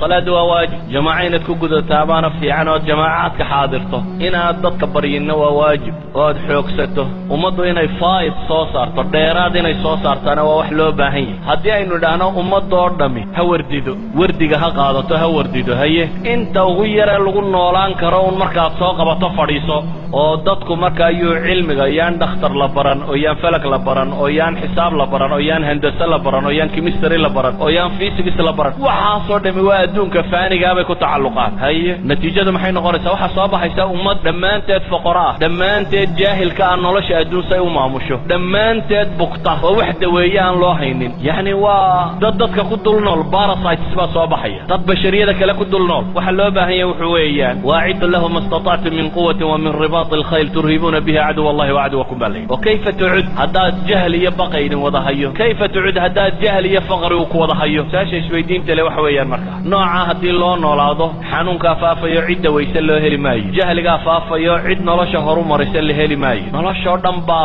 salaadu waa waajib jamaaca inaad ku gudataa baana fiican oo jamaacaadka xaadirto inaad dadka baryinna waa waajib oo aad xoogsato ummaddu inay faa'id soo saarto dheeraad inay soo saartana waa wax loo baahan yahay haddii aynu idhaahno ummadoo dhammi ha wardido wardiga ha qaadato ha wardido haye inta ugu yaree lagu noolaan karo un markaad soo qabato fadhiiso oo dadku marka ayuu cilmiga yaan dhakhtar la baran oo yaan falag la baran oo yaan xisaab la baran oo yaan handasa la baran oo yaan chemistry la baran oo yaan physics la baran waxaasoo dhami waa adduunka faanigaa bay ku tacalluqaan haye natiijadu maxay noqonaysaa waxaa soo baxaysa ummad dhammaanteed foqora ah dhammaanteed jaahilka aan nolosha adduun say u maamusho dhammaanteed bugta oo wax daweeye aan loo haynin yacni waa dadka ku dul nool parasites baa soo baxaya dad bashariyada kale ku dul nool waxaa loo baahan yahay wuxuu weeyaan waacidu lahu ma istatactum min quwatin wa min ribaat الخيل ترهبون بها عدو الله وعدوكم بالليل وكيف تعد هداد جهل يبقين وضحيه كيف تعد هداد جهل يفقر وضحيه ساشي سويدين تلي وحويان مركا نوعا هدي لون نولاده حنون كافافا يعد ويسل له هلي ماي جهل كافافا يعد نلاشا هرو مرسل له هلي ماي نلاشا دنبا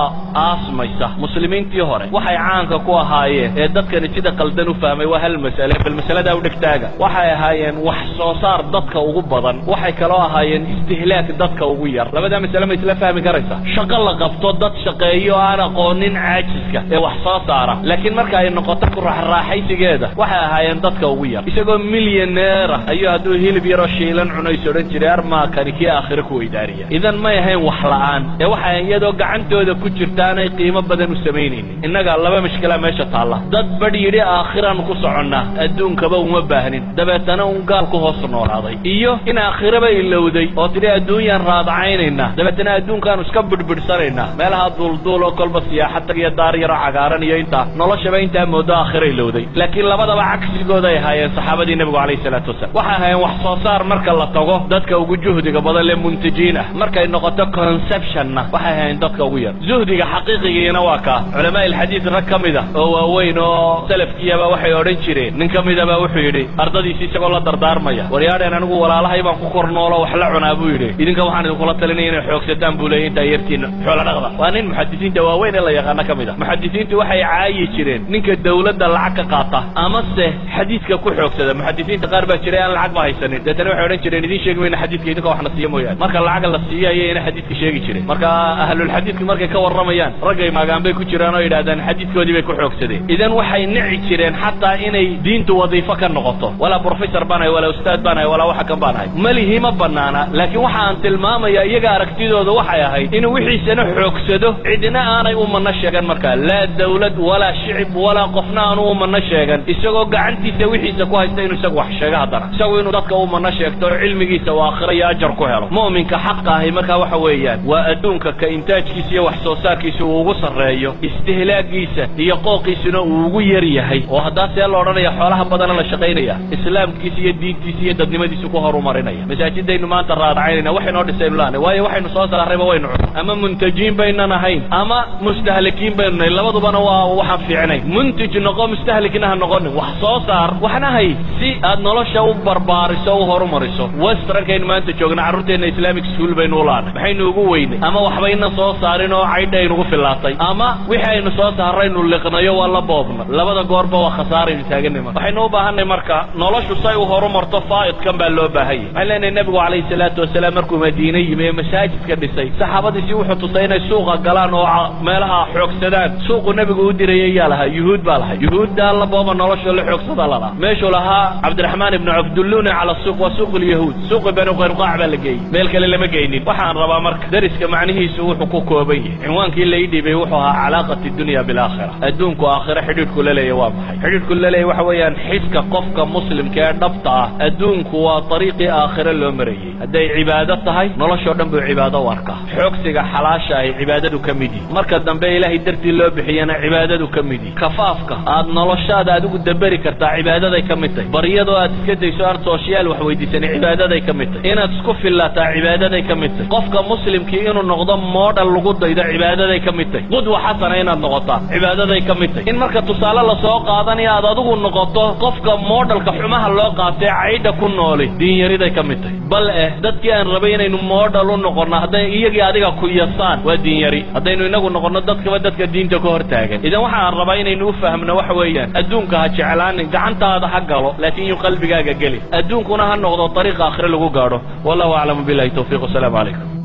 آسميسا مسلمين تيهوري وحي عانكا كوا هايه دادك نتيدا قلدنو فامي وهل مسألة بالمسألة دا ودكتاغا وحي هايين وحصوصار دادك وغبضا وحي كلوا هايين استهلاك دادك وغير لبدا لما يتلا فهمي كريسا شغل قبطو دad shaqeeyo aan aqoonin caajiska ee wax soo saara laakiin marka ay noqoto ku raaxaysigeeda waxa ahaayeen dadka ugu yar isagoo milyaneer ayuu haduu hilib yar oo shiilan cunayso oran jiray arma kaniki aakhir ku weydaariya idan ma yahayn wax la'aan ee waxa iyadoo gacantooda ku jirtaan ay qiimo badan u sameeyeen inaga laba mushkila meesha taala dad badiyay aakhiran ku socona adduunkaba uma baahnin dabeetana un gaal ku hoos noolaaday iyo in aakhiraba ilowday oo tiri adduunyan raadacaynayna dabeetana adduunkan iska bidbidsanayna meelaha duulduul oo kolba siyaaxad iyo daar yar cagaaran iyo inta noloshaba inta moodo aakhire ilowday laakiin labadaba cagsigooda ay hayeen saxaabadii nabiga kaleey salaatu wasalaam waxa hayeen wax soo saar marka la tago dadka ugu juhdiga badan le muntajiina marka ay noqoto conceptionna waxa hayeen dadka ugu yar juhdiga xaqiiqigiina waa ka culama ilhadiis rakamida oo waaweyn oo salafkiyaba waxay oran jireen nin kamidaba wuxuu yiri ardadiisa isagoo la dardaarmaya wariyaadeen anigu walaalahay baan ku kornoolo wax la cunaa buu yiri idinka waxaan idin kula talinayay xoogsadaan buuleeyay taayirtiin xoolo dhaqda waa nin muxaddisiinta waaweyn la yaqaan kamida muxaddisiintu waxay caayi jireen ninka dawladda lacag ka qaata ama se xadiiska ku xoogsada muxaddisiinta qaar baa jiray aan lacag ba haysanin dadana waxay oran jireen idin sheegayna xadiiska idinka wax nasiiyo mooyaan marka lacag la siiyay in xadiiska sheegi jireen marka ahlul xadiiska markay ka waramayaan ragay maagaan bay ku jiraan oo yiraahdaan xadiiskoodii bay ku xoogsadeen idan waxay nici jireen hatta inay diintu wadiifo ka noqoto wala professor banay wala ustaad banay wala waxa kan banay malihi ma banaana laakiin waxa aan tilmaamaya iyaga aragtidooda waxay ahayd inuu wixiisana xoogsado cidina aanay u manna sheegan marka la dawlad wala shicib wala qofna aanu u manna sheegan isagoo gacantiisa wixiisa ku haysta inuu isagu wax sheega hadana isagoo inuu dadka u manna sheegto cilmigiisa waa aakhira iyo ajar ku helo muuminka xaq ah marka waxa weeyaan waa adduunka ka intaajkiisa iyo wax soo saarkiisa uu ugu sareeyo istihlaagiisa iyo qooqiisuna uu ugu yar yahay oo hadaa see loo oranayo xoolaha badan la shaqeynaya islaamkiisa iyo diintiisa iyo dadnimadiisa ku horumarinaya masaajidaynu maanta raadacaynayna waxaynu dhisaynu laana waayo waxaynu soo saarayba waynu ama muntajiin bayna ahayn ama mustahlikiin bayna labadubana waa waxa fiicnay muntij noqo mustahlikina noqon wax soo saar waxna hay si aad nolosha u barbaariso oo horumariso westrankayn maanta joogna carruurteena islamic school baynu laana maxaynu ugu weynay ama waxbayna soo saarin oo caydaynu ugu filaatay ama wixaynu soo saaraynu liqnayo wala boobna labada goorba waa khasaaraynu taaganimo waxaynu u baahanay marka noloshu say u horumarto faa'idkan baa loo baahay ayleena nabiga kaleey salaatu wasalaam markuu madiina yimay masaajidka dhisay saxaabadiisii wuxuu tusay inay suuqa galaan oo meelaha xoogsadaan suuqu nabigu u dirayay yaalaha yuhuud baa lahay yuhuudda la booba nolosha la xoogsada lala meeshu lahaa cabdiraxmaan ibn abdulluna ala suuq wa suuq al-yahuud suuq banu qaynuqaa baa la geeyay meel kale lama geeynin waxaan rabaa marka dariska macnihiisu wuxuu ku kooban yahay cinwaankii la idibay wuxuu ahaa calaaqati dunya bil aakhirah adduunku aakhirah xidhiidhku la leeyahay waa maxay xidhiidhku la leeyahay waxa weeyaan xiska qofka muslimka ee dhabta ah adduunku waa طريقي aakhira loo marayay haday cibaado tahay nolosha dhan buu cibaado warka xoogsiga xalaasha ay cibaadadu kamidi marka dambe ilaahay dartii loo bixiyana cibaadadu kamidi kafaafka aad noloshaada adigu dabari kartaa cibaadaday kamid bariyado aad iska dayso aan social wax weydiisan cibaadaday kamid inaad isku filaata cibaadaday kamid qofka muslimkii inuu noqdo model lagu daydo cibaadaday kamid qudwa xasana inaad noqoto cibaadaday kamid in marka tusaale la soo qaadanayo aad adigu noqoto qofka modelka xumaha loo qaatay ciida ku nool diin yariday kamid bal dadkii aan rabay inaynu model u noqono haday iyagii adiga ku yasaan waa diin yari hadaynu inagu noqono dadka diinta ka hortaagan idan waxa aan rabaa inaynu u fahamno waxa weeyaan adduunka ha jeclaan gacantaada ha galo laakiin qalbigaaga geli adduunkuna ha noqdo طريق aakhire lagu gaadho wallahu a'lam billahi tawfiiq assalamu alaykum